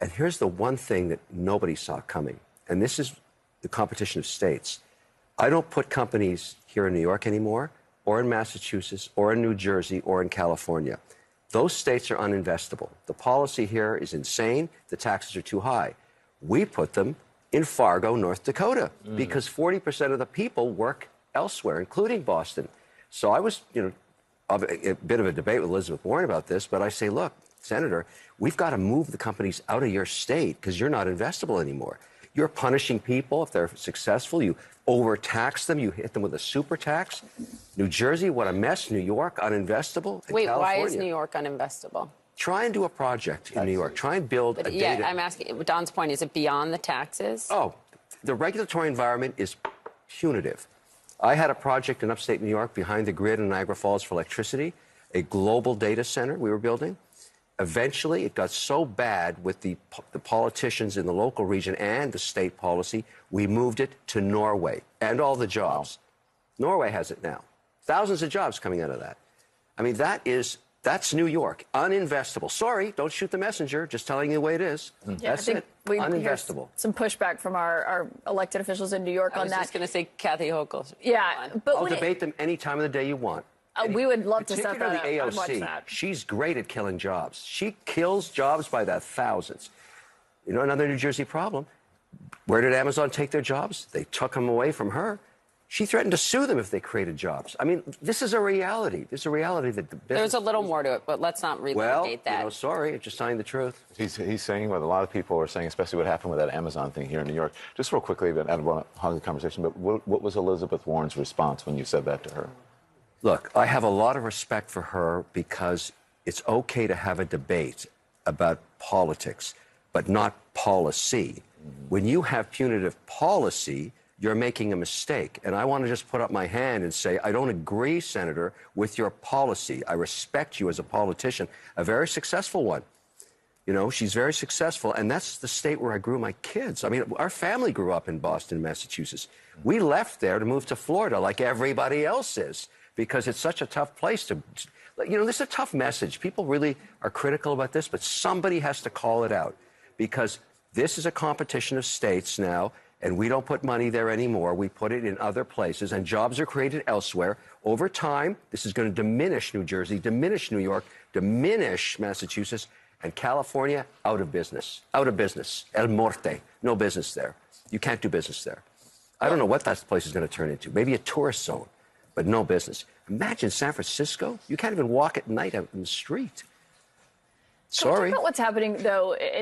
And here's the one thing that nobody saw coming, and this is the competition of states. I don't put companies here in New York anymore, or in Massachusetts, or in New Jersey, or in California. Those states are uninvestable. The policy here is insane. The taxes are too high. We put them in Fargo, North Dakota, because 40% of the people work elsewhere, including Boston. So I was, a bit of a debate with Elizabeth Warren about this, but I say, look, Senator, we've got to move the companies out of your state because you're not investable anymore. You're punishing people if they're successful. You overtax them. You hit them with a super tax. New Jersey, what a mess. New York, uninvestable. Wait, California, why is New York uninvestable? Try and do a project in New York. Try and build a data. Yeah, I'm asking, Don's point, is it beyond the taxes? Oh, the regulatory environment is punitive. I had a project in upstate New York behind the grid in Niagara Falls for electricity, a global data center we were building. Eventually, it got so bad with the politicians in the local region and the state policy, we moved it to Norway and all the jobs. Wow. Norway has it now. Thousands of jobs coming out of that. I mean, that's New York, uninvestable. Sorry, don't shoot the messenger, just telling you the way it is. Yeah, that's it, uninvestable. Some pushback from our elected officials in New York on that. I was just going to say Kathy Hochul. Yeah, but I'll debate them any time of the day you want. We would love to set that up. Particularly AOC, she's great at killing jobs. She kills jobs by the thousands. Another New Jersey problem. Where did Amazon take their jobs? They took them away from her. She threatened to sue them if they created jobs. I mean, this is a reality. This is a reality that the business... There's a little more to it, but let's not relitigate that. Well, sorry, just telling the truth. He's saying what a lot of people are saying, especially what happened with that Amazon thing here in New York. Just real quickly, I don't want to hog the conversation, but what was Elizabeth Warren's response when you said that to her? Look, I have a lot of respect for her because it's okay to have a debate about politics, but not policy. When you have punitive policy, you're making a mistake. And I want to just put up my hand and say, I don't agree, Senator, with your policy. I respect you as a politician, a very successful one. She's very successful, and that's the state where I grew my kids. I mean, our family grew up in Boston, Massachusetts. We left there to move to Florida like everybody else is because it's such a tough place to... this is a tough message. People really are critical about this, but somebody has to call it out because this is a competition of states now, and we don't put money there anymore. We put it in other places, and jobs are created elsewhere. Over time, this is going to diminish New Jersey, diminish New York, diminish Massachusetts, and California, out of business. Out of business. El Morte. No business there. You can't do business there. I don't know what that place is going to turn into. Maybe a tourist zone, but no business. Imagine San Francisco. You can't even walk at night out in the street. Sorry. Talk about what's happening, though,